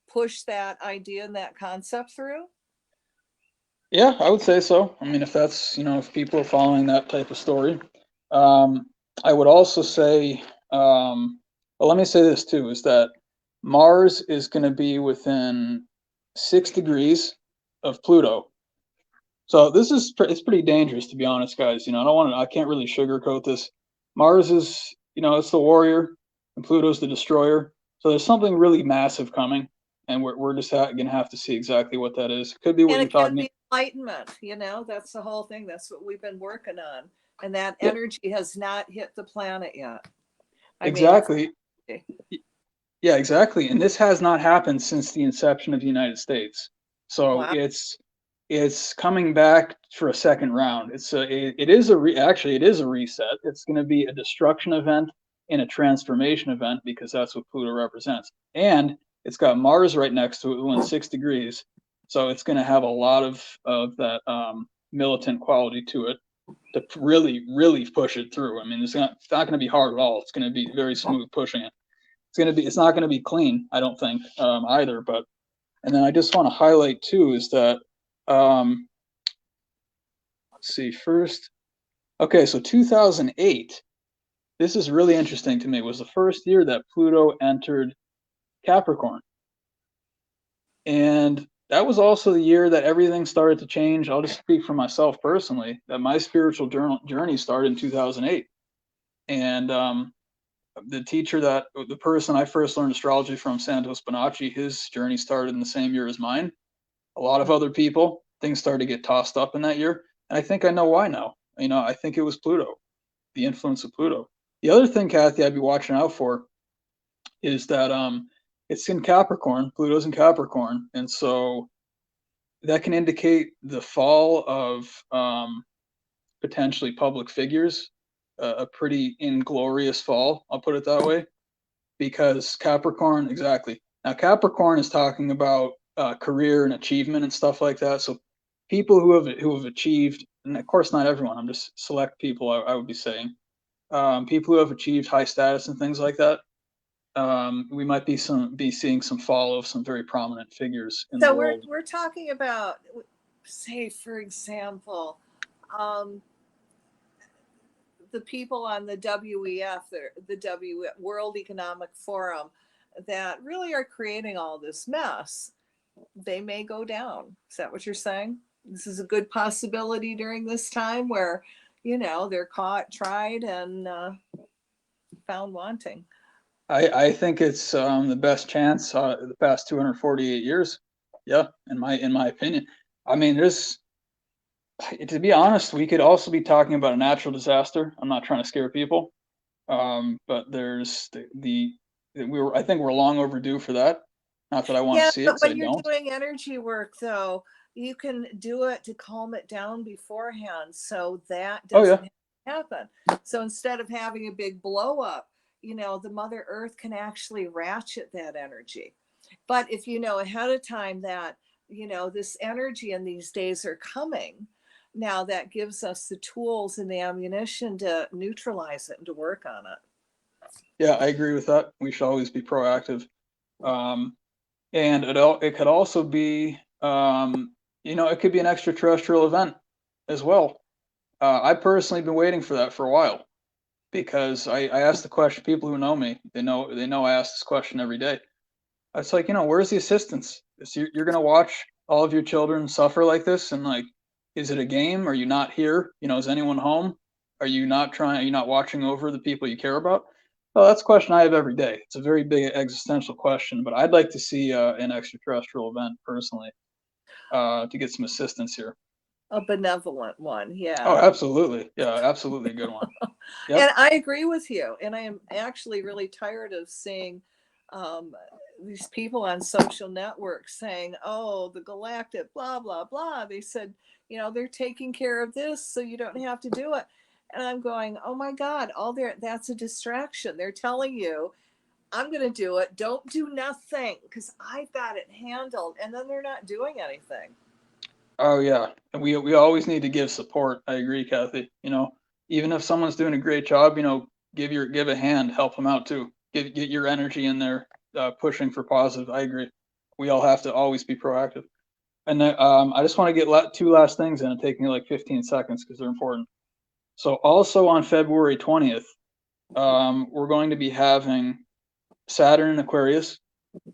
push that idea and that concept through? Yeah, I would say so. I mean, if that's, you know, if people are following that type of story. I would also say, well, let me say this too, is that Mars is going to be within 6 degrees of Pluto. So this is, it's pretty dangerous, to be honest, guys. You know, I can't really sugarcoat this. Mars is, you know, it's the warrior, and Pluto's the destroyer. So there's something really massive coming, and we're just going to have to see exactly what that is. It could be what And you're it can talking about. be enlightenment, you know, that's the whole thing. That's what we've been working on. And that Yeah, energy has not hit the planet yet. I mean, exactly. Yeah, exactly. And this has not happened since the inception of the United States. So wow. it's coming back for a second round. Actually it is a reset. It's going to be a destruction event and a transformation event, because that's what Pluto represents. And it's got Mars right next to it within 6 degrees. So it's going to have a lot of that militant quality to it to really, really push it through. I mean, it's not going to be hard at all. It's going to be very smooth pushing it. It's not going to be clean, I don't think, either. But, and then I just want to highlight too is that, let's see first. Okay, so 2008, this is really interesting to me, was the first year that Pluto entered Capricorn. And that was also the year that everything started to change. I'll just speak for myself personally, that my spiritual journey started in 2008. And the person I first learned astrology from, Santos Bonacci, his journey started in the same year as mine. A lot of other people, things started to get tossed up in that year. And I think I know why now. You know, I think it was Pluto, the influence of Pluto. The other thing, Kathy, I'd be watching out for is that it's in Capricorn, Pluto's in Capricorn. And so that can indicate the fall of potentially public figures, a pretty inglorious fall, I'll put it that way. Because Capricorn, exactly. Now, Capricorn is talking about career and achievement and stuff like that. So people who have achieved, and of course not everyone, I'm just select people I would be saying, people who have achieved high status and things like that. We might be seeing some fall of some very prominent figures in the world. We're talking about, say, for example, the people on the WEF, the World Economic Forum, that really are creating all this mess. They may go down. Is that what you're saying? This is a good possibility during this time where, you know, they're caught, tried, and found wanting. I think it's the best chance the past 248 years. Yeah, in my opinion. I mean, to be honest, we could also be talking about a natural disaster. I'm not trying to scare people, but there's the I think we're long overdue for that. Not that I want to Yeah, see it, but 'cause I when you're don't. doing energy work, though, you can do it to calm it down beforehand, so that Oh doesn't yeah. happen. So instead of having a big blow up, the Mother Earth can actually ratchet that energy. But if you know ahead of time that, this energy in these days are coming, now that gives us the tools and the ammunition to neutralize it and to work on it. Yeah, I agree with that. We should always be proactive. Um, and it could also be, it could be an extraterrestrial event as well. I personally been waiting for that for a while because I asked the question. People who know me, they know I ask this question every day. It's like, where's the assistance? You're going to watch all of your children suffer like this, and like, is it a game? Are you not here? Is anyone home? Are you not trying? Are you not watching over the people you care about? Well, that's a question I have every day. It's a very big existential question, but I'd like to see an extraterrestrial event personally to get some assistance here. A benevolent one, Oh, yeah. absolutely. Yeah, absolutely a good one. Yep. And I agree with you. And I am actually really tired of seeing um, these people on social networks saying, oh, the galactic, blah, blah, blah. They said, they're taking care of this, so you don't have to do it. And I'm going, oh my God, that's a distraction. They're telling you, I'm going to do it. Don't do nothing because I've got it handled. And then they're not doing anything. Oh yeah, and we always need to give support. I agree, Kathy. Even if someone's doing a great job, give a hand, help them out too. Get your energy in there, pushing for positive. I agree. We all have to always be proactive. And then, I just want to get two last things in. It take me like 15 seconds because they're important. So also on February 20th, we're going to be having Saturn in Aquarius,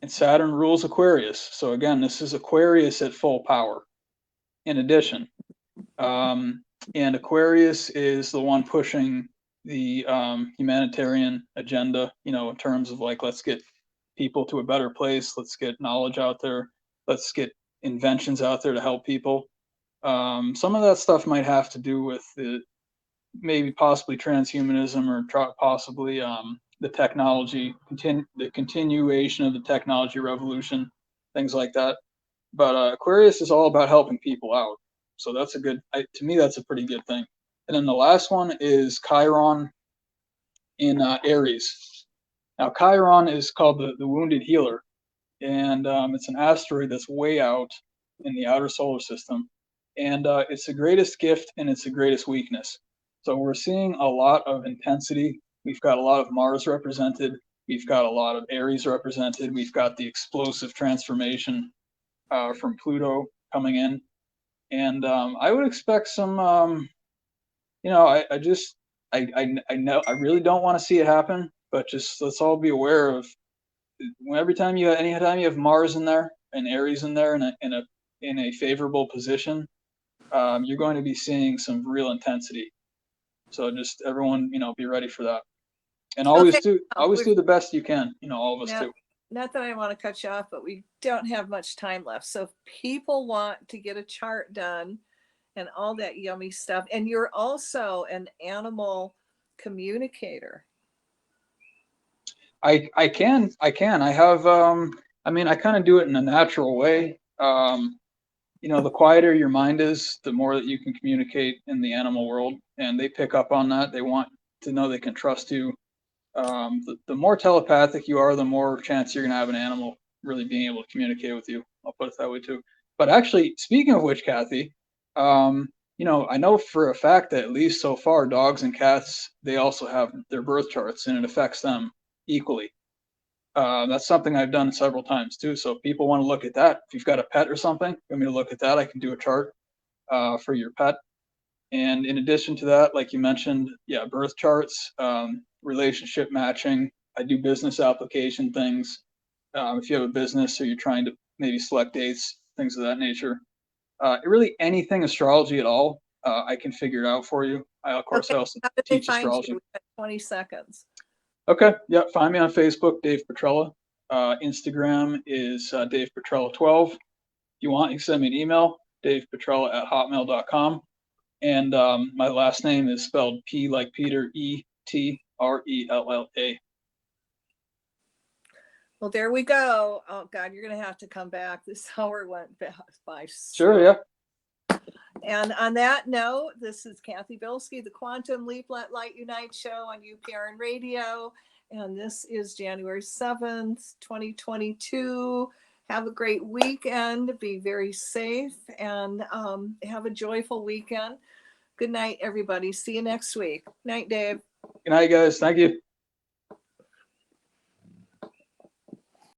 and Saturn rules Aquarius. So again, this is Aquarius at full power. In addition, and Aquarius is the one pushing the humanitarian agenda, in terms of like, let's get people to a better place, let's get knowledge out there, let's get inventions out there to help people. Some of that stuff might have to do with maybe possibly transhumanism or possibly the the continuation of the technology revolution, things like that. But Aquarius is all about helping people out. So that's to me, that's a pretty good thing. And then the last one is Chiron in Aries. Now, Chiron is called the wounded healer, and it's an asteroid that's way out in the outer solar system. And it's the greatest gift and it's the greatest weakness. So we're seeing a lot of intensity. We've got a lot of Mars represented. We've got a lot of Aries represented. We've got the explosive transformation from Pluto coming in, and I would expect some. I know I really don't want to see it happen, but just let's all be aware of anytime you have Mars in there and Aries in there in a favorable position, you're going to be seeing some real intensity. So just everyone, be ready for that, and Okay. always do the best you can. All of us Now, do. not that I want to cut you off, but we don't have much time left. So if people want to get a chart done and all that yummy stuff, and you're also an animal communicator. I can. I have I kind of do it in a natural way. The quieter your mind is, the more that you can communicate in the animal world, and they pick up on that. They want to know they can trust you. The more telepathic you are, the more chance you're going to have an animal really being able to communicate with you. I'll put it that way too. But actually, speaking of which, Kathy, I know for a fact that at least so far, dogs and cats, they also have their birth charts, and it affects them equally. That's something I've done several times too. So if people want to look at that, if you've got a pet or something, you want me to look at that, I can do a chart for your pet. And in addition to that, like you mentioned, yeah, birth charts, relationship matching. I do business application things. If you have a business or you're trying to maybe select dates, things of that nature. Really anything astrology at all, I can figure it out for you. Of course, Okay. I also How did they teach find astrology. you? We got 20 seconds. Okay, yeah, find me on Facebook, Dave Petrella. Instagram is Dave Petrella 12. If you want, you can send me an email, davepetrella@hotmail.com. And my last name is spelled P like Peter, Etrella. Well, there we go. Oh God, you're gonna have to come back. This hour went by. Sure, yeah. And on that note, this is Cathy Bilsky, the Quantum Leap Let Light Unite show on UPRN Radio. And this is January 7th, 2022. Have a great weekend. Be very safe and have a joyful weekend. Good night, everybody. See you next week. Night, Dave. Good night, guys. Thank you.